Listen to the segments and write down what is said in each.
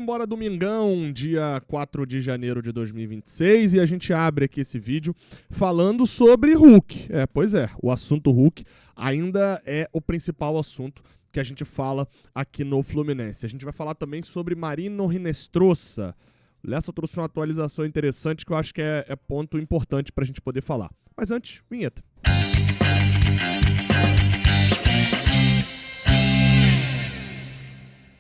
Embora domingão, dia 4 de janeiro de 2026, e a gente abre aqui esse vídeo falando sobre Hulk. Pois é, o assunto Hulk ainda é o principal assunto que a gente fala aqui no Fluminense. A gente vai falar também sobre Marino Hinestrosa. O Lessa trouxe uma atualização interessante que eu acho que é ponto importante pra gente poder falar. Mas antes, vinheta.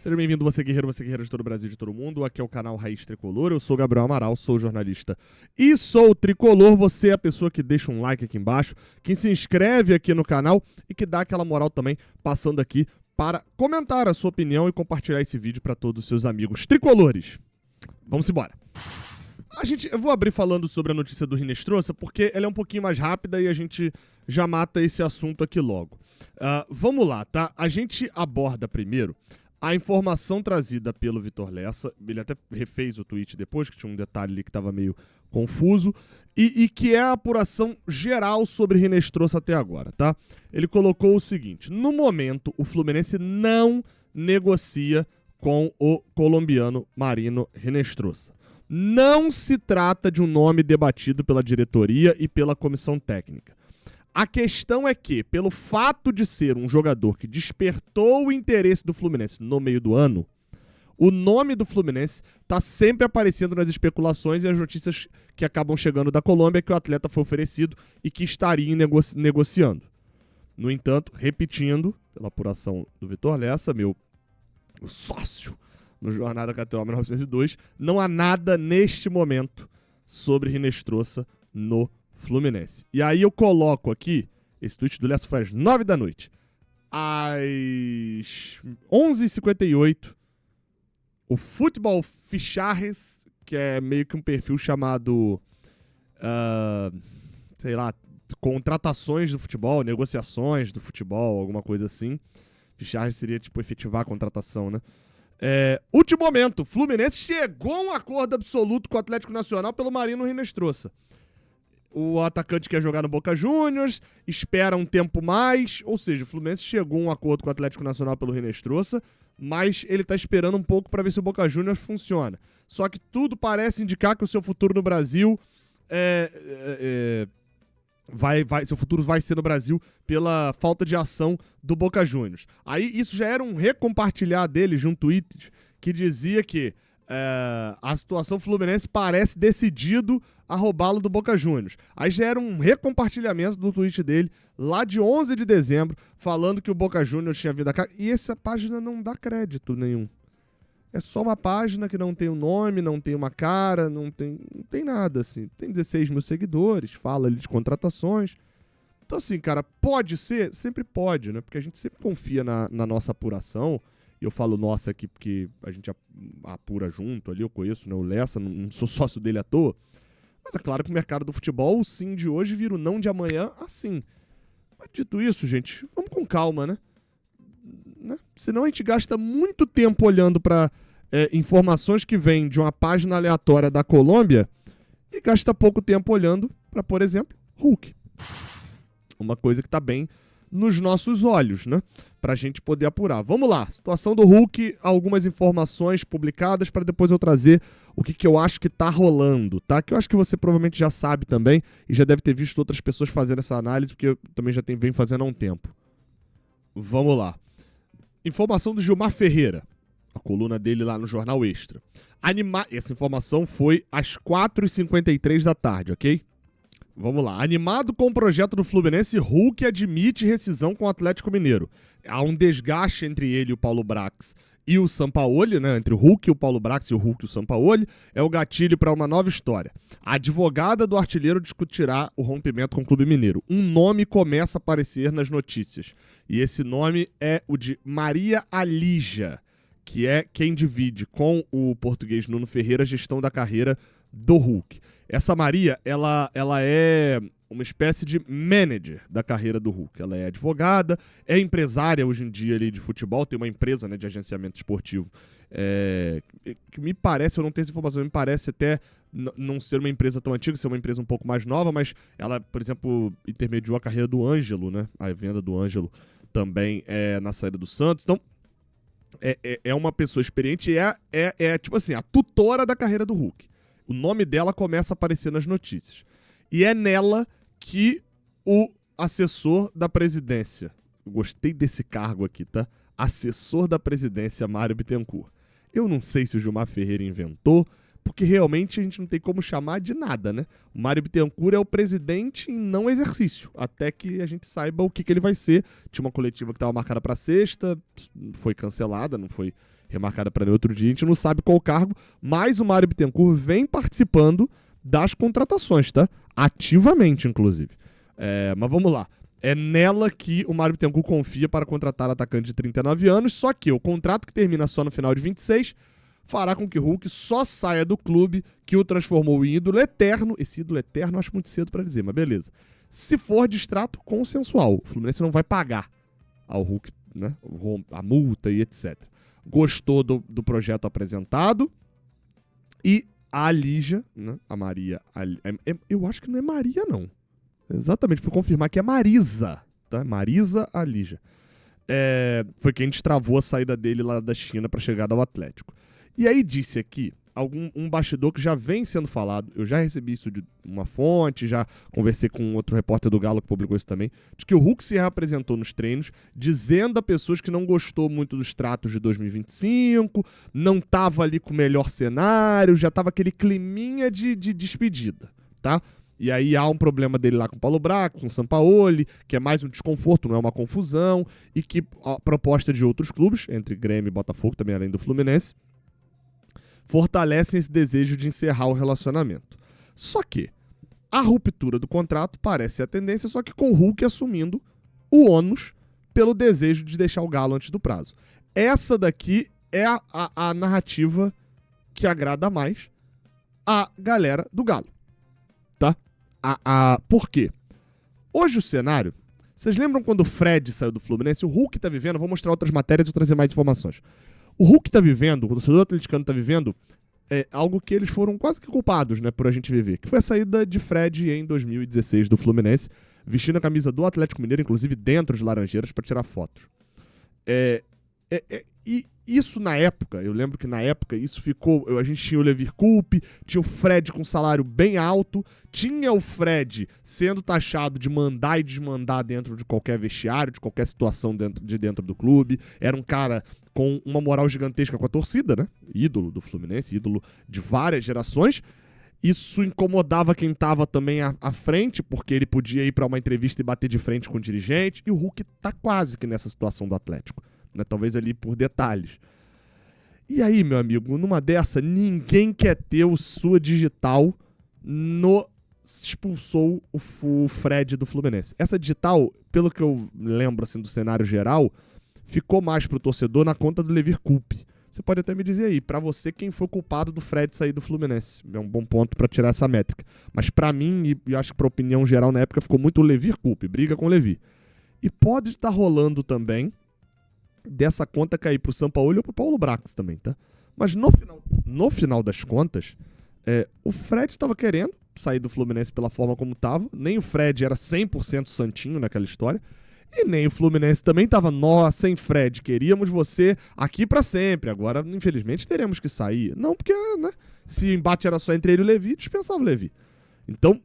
Seja bem-vindo, você guerreiro de todo o Brasil e de todo o mundo. Aqui é o canal Raiz Tricolor. Eu sou o Gabriel Amaral, sou jornalista e sou tricolor. Você é a pessoa que deixa um like aqui embaixo, que se inscreve aqui no canal e que dá aquela moral também, passando aqui para comentar a sua opinião e compartilhar esse vídeo para todos os seus amigos tricolores. Vamos embora. Eu vou abrir falando sobre a notícia do Hinestrosa, porque ela é um pouquinho mais rápida e a gente já mata esse assunto aqui logo. Vamos lá, tá? A gente aborda primeiro a informação trazida pelo Vitor Lessa. Ele até refez o tweet depois, que tinha um detalhe ali que estava meio confuso, e que é a apuração geral sobre Hinestrosa até agora, tá? Ele colocou o seguinte: no momento, o Fluminense não negocia com o colombiano Marino Hinestrosa. Não se trata de um nome debatido pela diretoria e pela comissão técnica. A questão é que, pelo fato de ser um jogador que despertou o interesse do Fluminense no meio do ano, o nome do Fluminense está sempre aparecendo nas especulações e as notícias que acabam chegando da Colômbia que o atleta foi oferecido e que estaria negociando. No entanto, repetindo, pela apuração do Vitor Lessa, meu sócio no Jornada KTO 1902, não há nada neste momento sobre Hinestrosa no Fluminense. E aí eu coloco aqui, esse tweet do Lessa foi às 9 da noite. Às 11h58, o Futebol Fichajes, que é meio que um perfil chamado, sei lá, contratações do futebol, negociações do futebol, alguma coisa assim. Fichajes seria tipo efetivar a contratação, né? Último momento, Fluminense chegou a um acordo absoluto com o Atlético Nacional pelo Marino Hinestrosa. O atacante quer jogar no Boca Juniors, espera um tempo mais, ou seja, o Fluminense chegou a um acordo com o Atlético Nacional pelo Hinestrosa, mas ele está esperando um pouco para ver se o Boca Juniors funciona. Só que tudo parece indicar que o seu futuro no Brasil seu futuro vai ser no Brasil pela falta de ação do Boca Juniors. Aí isso já era um recompartilhar dele de um tweet que dizia que a situação Fluminense parece decidido a roubá-lo do Boca Juniors. Aí já era um recompartilhamento do tweet dele lá de 11 de dezembro, falando que o Boca Juniors tinha vindo a cá. E essa página não dá crédito nenhum. É só uma página que não tem um nome, não tem uma cara, não tem nada, assim. Tem 16 mil seguidores, fala ali de contratações. Então, assim, cara, pode ser? Sempre pode, né? Porque a gente sempre confia na nossa apuração. E eu falo nossa aqui porque a gente apura junto ali, eu conheço, né, o Lessa, não sou sócio dele à toa. Mas é claro que o mercado do futebol, o sim de hoje vira o não de amanhã, assim. Mas dito isso, gente, vamos com calma, né? Senão a gente gasta muito tempo olhando para informações que vêm de uma página aleatória da Colômbia e gasta pouco tempo olhando para, por exemplo, Hulk. Uma coisa que está bem nos nossos olhos, né? Pra gente poder apurar. Vamos lá, situação do Hulk, algumas informações publicadas para depois eu trazer o que eu acho que tá rolando, tá? Que eu acho que você provavelmente já sabe também e já deve ter visto outras pessoas fazendo essa análise, porque eu também já venho fazendo há um tempo. Vamos lá. Informação do Gilmar Ferreira, a coluna dele lá no Jornal Extra. Essa informação foi às 4h53 da tarde, ok? Vamos lá. Animado com o projeto do Fluminense, Hulk admite rescisão com o Atlético Mineiro. Há um desgaste entre ele e o Paulo Brax e o Sampaoli, né? Entre o Hulk e o Paulo Brax e o Hulk e o Sampaoli. É o gatilho para uma nova história. A advogada do artilheiro discutirá o rompimento com o Clube Mineiro. Um nome começa a aparecer nas notícias. E esse nome é o de Maria Alija, que é quem divide com o português Nuno Ferreira a gestão da carreira do Hulk. Essa Maria, ela é uma espécie de manager da carreira do Hulk. Ela é advogada, é empresária hoje em dia ali de futebol, tem uma empresa, né, de agenciamento esportivo. Que me parece, eu não tenho essa informação, me parece até não ser uma empresa tão antiga, ser uma empresa um pouco mais nova, mas ela, por exemplo, intermediou a carreira do Ângelo, né? A venda do Ângelo também na saída do Santos. Então, é uma pessoa experiente e tipo assim, a tutora da carreira do Hulk. O nome dela começa a aparecer nas notícias. E é nela que o assessor da presidência, eu gostei desse cargo aqui, tá? Assessor da presidência, Mário Bittencourt. Eu não sei se o Gilmar Ferreira inventou, porque realmente a gente não tem como chamar de nada, né? O Mário Bittencourt é o presidente em não exercício, até que a gente saiba o que ele vai ser. Tinha uma coletiva que estava marcada para sexta, foi cancelada, não foi remarcada para outro dia, a gente não sabe qual o cargo, mas o Mário Bittencourt vem participando das contratações, tá? Ativamente, inclusive. Mas vamos lá. É nela que o Mário Bittencourt confia para contratar atacante de 39 anos, só que o contrato que termina só no final de 26 fará com que Hulk só saia do clube que o transformou em ídolo eterno. Esse ídolo eterno eu acho muito cedo para dizer, mas beleza. Se for de extrato consensual, o Fluminense não vai pagar ao Hulk, né, a multa e etc. Gostou do projeto apresentado e a Lígia, né, a Maria... eu acho que não é Maria, não. Exatamente, fui confirmar que é Marisa, tá? Marisa Alija. Foi quem destravou a saída dele lá da China para chegar ao Atlético. E aí disse aqui um bastidor que já vem sendo falado, eu já recebi isso de uma fonte, já conversei com outro repórter do Galo que publicou isso também, de que o Hulk se reapresentou nos treinos, dizendo a pessoas que não gostou muito dos tratos de 2025, não tava ali com o melhor cenário, já tava aquele climinha de despedida, tá? E aí há um problema dele lá com o Paulo Brax, com o Sampaoli, que é mais um desconforto, não é uma confusão, e que a proposta de outros clubes, entre Grêmio e Botafogo, também além do Fluminense, fortalecem esse desejo de encerrar o relacionamento. Só que a ruptura do contrato parece a tendência, só que com o Hulk assumindo o ônus pelo desejo de deixar o Galo antes do prazo. Essa daqui é a narrativa que agrada mais a galera do Galo. Tá? Por quê? Hoje o cenário... Vocês lembram quando o Fred saiu do Fluminense? O Hulk tá vivendo... Vou mostrar outras matérias e vou trazer mais informações. O Hulk tá vivendo, o torcedor atleticano tá vivendo algo que eles foram quase que culpados, né, por a gente viver, que foi a saída de Fred em 2016 do Fluminense, vestindo a camisa do Atlético Mineiro, inclusive dentro de Laranjeiras, para tirar fotos. E isso na época, eu lembro que na época isso ficou... A gente tinha o Levir Coupe, tinha o Fred com salário bem alto, tinha o Fred sendo taxado de mandar e desmandar dentro de qualquer vestiário, de qualquer situação dentro do clube. Era um cara com uma moral gigantesca com a torcida, né? Ídolo do Fluminense, ídolo de várias gerações. Isso incomodava quem estava também à frente, porque ele podia ir para uma entrevista e bater de frente com o dirigente. E o Hulk tá quase que nessa situação do Atlético, né? Talvez ali por detalhes. E aí, meu amigo, numa dessa, ninguém quer ter o sua digital expulsou o Fred do Fluminense. Essa digital, pelo que eu lembro assim, do cenário geral, ficou mais pro torcedor na conta do Levir Coupe. Você pode até me dizer aí, pra você, quem foi o culpado do Fred sair do Fluminense? É um bom ponto pra tirar essa métrica. Mas pra mim, e acho que pra opinião geral na época, ficou muito o Levir Coupe, briga com o Levir. E pode estar rolando também dessa conta cair pro Sampaoli ou pro Paulo Brax também, tá? Mas no final das contas, o Fred estava querendo sair do Fluminense pela forma como estava. Nem o Fred era 100% santinho naquela história. E nem o Fluminense também estava, nossa, hein, Fred, queríamos você aqui pra sempre. Agora, infelizmente, teremos que sair. Não, porque, né, se o embate era só entre ele e o Levi, dispensava o Levi. Então,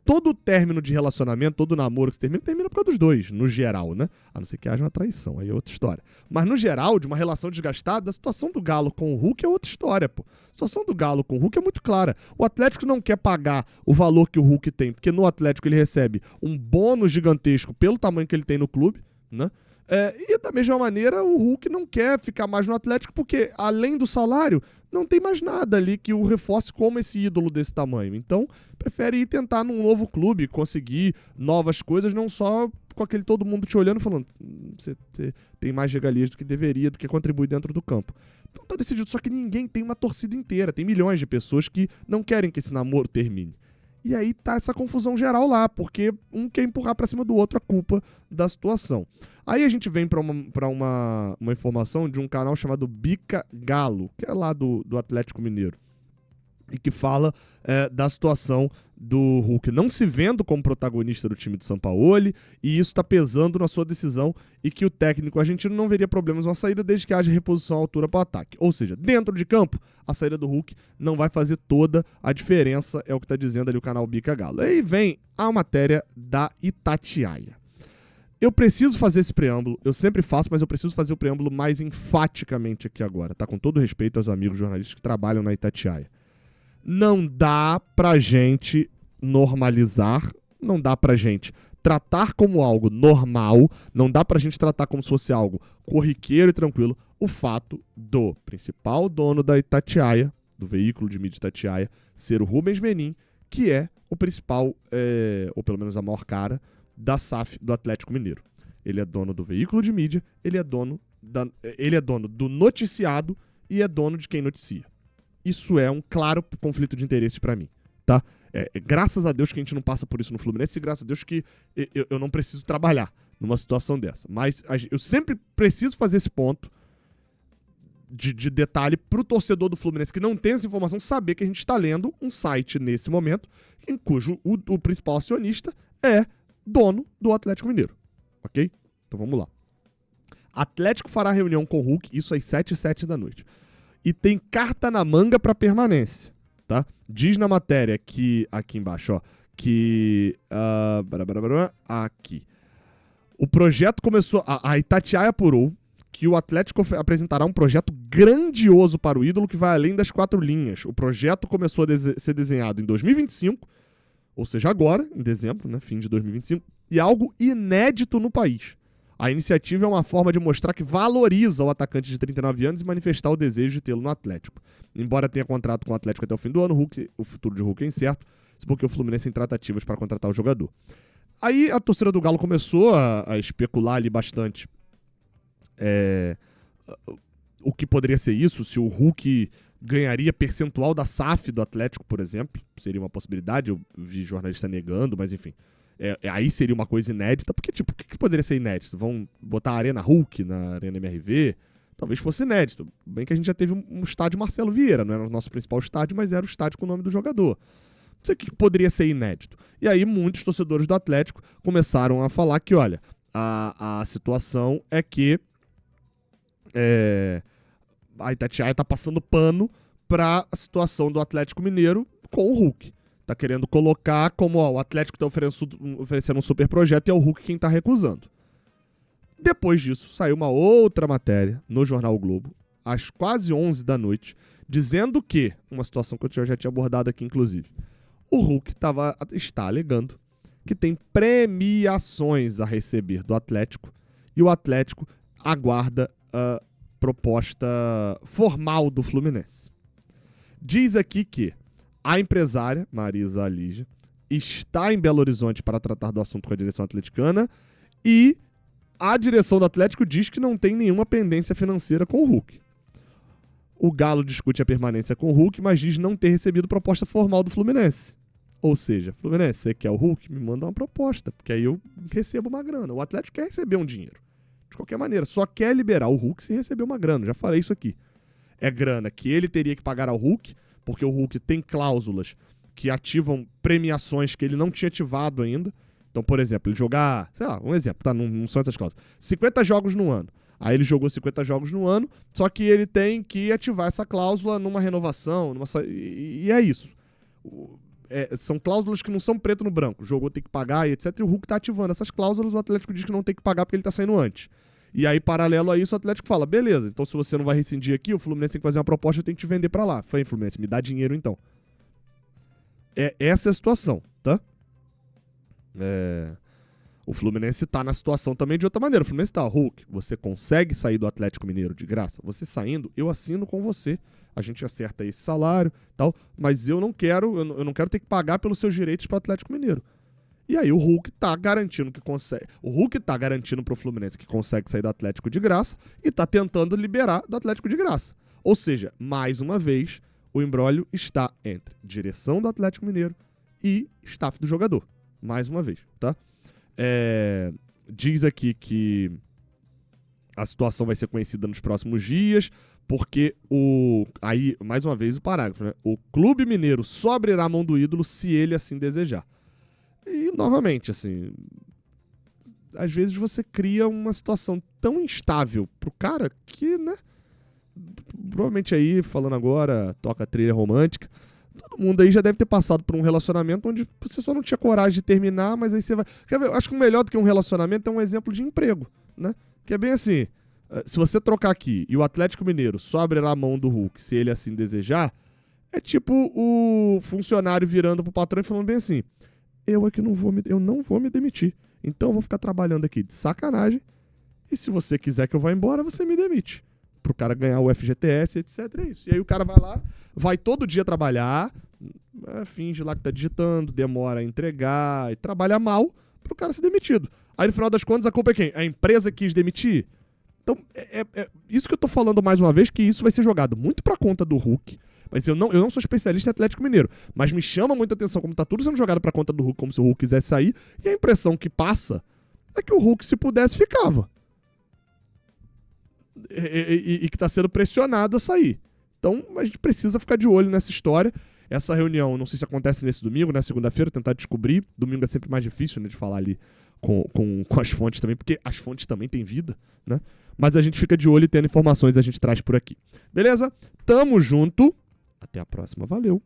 todo término de relacionamento, todo namoro que se termina por causa dos dois, no geral, né? A não ser que haja uma traição, aí é outra história. Mas, no geral, de uma relação desgastada, a situação do Galo com o Hulk é outra história, pô. A situação do Galo com o Hulk é muito clara. O Atlético não quer pagar o valor que o Hulk tem, porque no Atlético ele recebe um bônus gigantesco pelo tamanho que ele tem no clube, né? E da mesma maneira, o Hulk não quer ficar mais no Atlético, porque, além do salário, não tem mais nada ali que o reforce como esse ídolo desse tamanho. Então, prefere ir tentar num novo clube, conseguir novas coisas, não só com aquele todo mundo te olhando e falando você tem mais regalias do que deveria, do que contribui dentro do campo. Então tá decidido, só que ninguém tem uma torcida inteira, tem milhões de pessoas que não querem que esse namoro termine. E aí tá essa confusão geral lá, porque um quer empurrar pra cima do outro a culpa da situação. Aí a gente vem pra uma informação de um canal chamado Bica Galo, que é lá do Atlético Mineiro. e que fala da situação do Hulk não se vendo como protagonista do time do Sampaoli, e isso está pesando na sua decisão, e que o técnico argentino não veria problemas na saída desde que haja reposição à altura para o ataque. Ou seja, dentro de campo, a saída do Hulk não vai fazer toda a diferença, é o que está dizendo ali o canal Bica Galo. Aí vem a matéria da Itatiaia. Eu preciso fazer esse preâmbulo, eu sempre faço, mas eu preciso fazer o preâmbulo mais enfaticamente aqui agora, tá? Com todo respeito aos amigos jornalistas que trabalham na Itatiaia. Não dá pra gente normalizar, não dá pra gente tratar como algo normal, não dá pra gente tratar como se fosse algo corriqueiro e tranquilo, o fato do principal dono da Itatiaia, do veículo de mídia Itatiaia, ser o Rubens Menin, que é o principal, ou pelo menos a maior cara, da SAF do Atlético Mineiro. Ele é dono do veículo de mídia, ele é dono do noticiado e é dono de quem noticia. Isso é um claro conflito de interesses pra mim, tá? Graças a Deus que a gente não passa por isso no Fluminense e graças a Deus que eu não preciso trabalhar numa situação dessa. Mas eu sempre preciso fazer esse ponto de detalhe pro torcedor do Fluminense que não tem essa informação saber que a gente está lendo um site nesse momento em cujo o principal acionista é dono do Atlético Mineiro, ok? Então vamos lá. Atlético fará reunião com o Hulk, isso às 7h07 da noite. E tem carta na manga para permanência, tá? Diz na matéria que, aqui embaixo, ó, que... aqui. O projeto começou... A Itatiaia apurou que o Atlético apresentará um projeto grandioso para o ídolo que vai além das 4 linhas. O projeto começou a ser desenhado em 2025, ou seja, agora, em dezembro, né, fim de 2025, e algo inédito no país. A iniciativa é uma forma de mostrar que valoriza o atacante de 39 anos e manifestar o desejo de tê-lo no Atlético. Embora tenha contrato com o Atlético até o fim do ano, o futuro de Hulk é incerto, porque o Fluminense tem tratativas para contratar o jogador. Aí a torcida do Galo começou a especular ali bastante o que poderia ser isso, se o Hulk ganharia percentual da SAF do Atlético, por exemplo. Seria uma possibilidade, eu vi jornalista negando, mas enfim. Aí seria uma coisa inédita, porque, tipo, o que poderia ser inédito? Vão botar a Arena Hulk na Arena MRV? Talvez fosse inédito. Bem que a gente já teve um estádio Marcelo Vieira, não era o nosso principal estádio, mas era o estádio com o nome do jogador. Não sei o que poderia ser inédito. E aí muitos torcedores do Atlético começaram a falar que, olha, a situação é que a Itatiaia tá passando pano pra a situação do Atlético Mineiro com o Hulk. Tá querendo colocar como o Atlético tá oferecendo um super projeto e é o Hulk quem tá recusando. Depois disso, saiu uma outra matéria no Jornal o Globo, às quase 11 da noite, dizendo que, uma situação que eu já tinha abordado aqui, inclusive, o Hulk está alegando que tem premiações a receber do Atlético e o Atlético aguarda a proposta formal do Fluminense. Diz aqui que a empresária, Marisa Alija, está em Belo Horizonte para tratar do assunto com a direção atleticana e a direção do Atlético diz que não tem nenhuma pendência financeira com o Hulk. O Galo discute a permanência com o Hulk, mas diz não ter recebido proposta formal do Fluminense. Ou seja, Fluminense, você quer o Hulk? Me manda uma proposta, porque aí eu recebo uma grana. O Atlético quer receber um dinheiro. De qualquer maneira, só quer liberar o Hulk se receber uma grana. Já falei isso aqui. É grana que ele teria que pagar ao Hulk, porque o Hulk tem cláusulas que ativam premiações que ele não tinha ativado ainda. Então, por exemplo, ele jogar, sei lá, um exemplo, tá? Não são essas cláusulas. 50 jogos no ano. Aí ele jogou 50 jogos no ano, só que ele tem que ativar essa cláusula numa renovação, e é isso. São cláusulas que não são preto no branco. O jogo tem que pagar e etc. E o Hulk tá ativando essas cláusulas, o Atlético diz que não tem que pagar porque ele tá saindo antes. E aí, paralelo a isso, o Atlético fala, beleza, então se você não vai rescindir aqui, o Fluminense tem que fazer uma proposta, eu tenho que te vender pra lá. Foi, Fluminense, me dá dinheiro então. Essa é a situação, tá? O Fluminense tá na situação também de outra maneira. O Fluminense tá, Hulk, você consegue sair do Atlético Mineiro de graça? Você saindo, eu assino com você. A gente acerta esse salário tal, mas eu não quero ter que pagar pelos seus direitos para o Atlético Mineiro. E aí o Hulk tá garantindo que consegue. O Hulk tá garantindo pro Fluminense que consegue sair do Atlético de graça e tá tentando liberar do Atlético de graça. Ou seja, mais uma vez, o imbróglio está entre direção do Atlético Mineiro e staff do jogador. Mais uma vez, tá? Diz aqui que a situação vai ser conhecida nos próximos dias, Porque aí, mais uma vez, o parágrafo, né? O Clube Mineiro só abrirá a mão do ídolo se ele assim desejar. E, novamente, assim, às vezes você cria uma situação tão instável pro cara que, né? Provavelmente aí, falando agora, toca trilha romântica. Todo mundo aí já deve ter passado por um relacionamento onde você só não tinha coragem de terminar, mas aí você vai... Quer ver? Eu acho que o melhor do que um relacionamento é um exemplo de emprego, né? Que é bem assim, se você trocar aqui e o Atlético Mineiro só abrirá a mão do Hulk se ele assim desejar, é tipo o funcionário virando pro patrão e falando bem assim, eu não vou me demitir, então eu vou ficar trabalhando aqui de sacanagem e se você quiser que eu vá embora, você me demite. Pro cara ganhar o FGTS, etc. É isso. E aí o cara vai lá, vai todo dia trabalhar, finge lá que tá digitando, demora a entregar, e trabalha mal pro cara ser demitido. Aí no final das contas a culpa é quem? A empresa quis demitir? Então, isso que eu tô falando mais uma vez, que isso vai ser jogado muito pra conta do Hulk. Mas eu não sou especialista em Atlético Mineiro, mas me chama muita atenção como tá tudo sendo jogado pra conta do Hulk, como se o Hulk quisesse sair, e a impressão que passa é que o Hulk, se pudesse, ficava. E que está sendo pressionado a sair. Então, a gente precisa ficar de olho nessa história. Essa reunião, não sei se acontece nesse domingo, na segunda-feira, tentar descobrir. Domingo é sempre mais difícil, né, de falar ali com as fontes também, porque as fontes também têm vida, né? Mas a gente fica de olho e tendo informações a gente traz por aqui. Beleza? Tamo junto. Até a próxima. Valeu.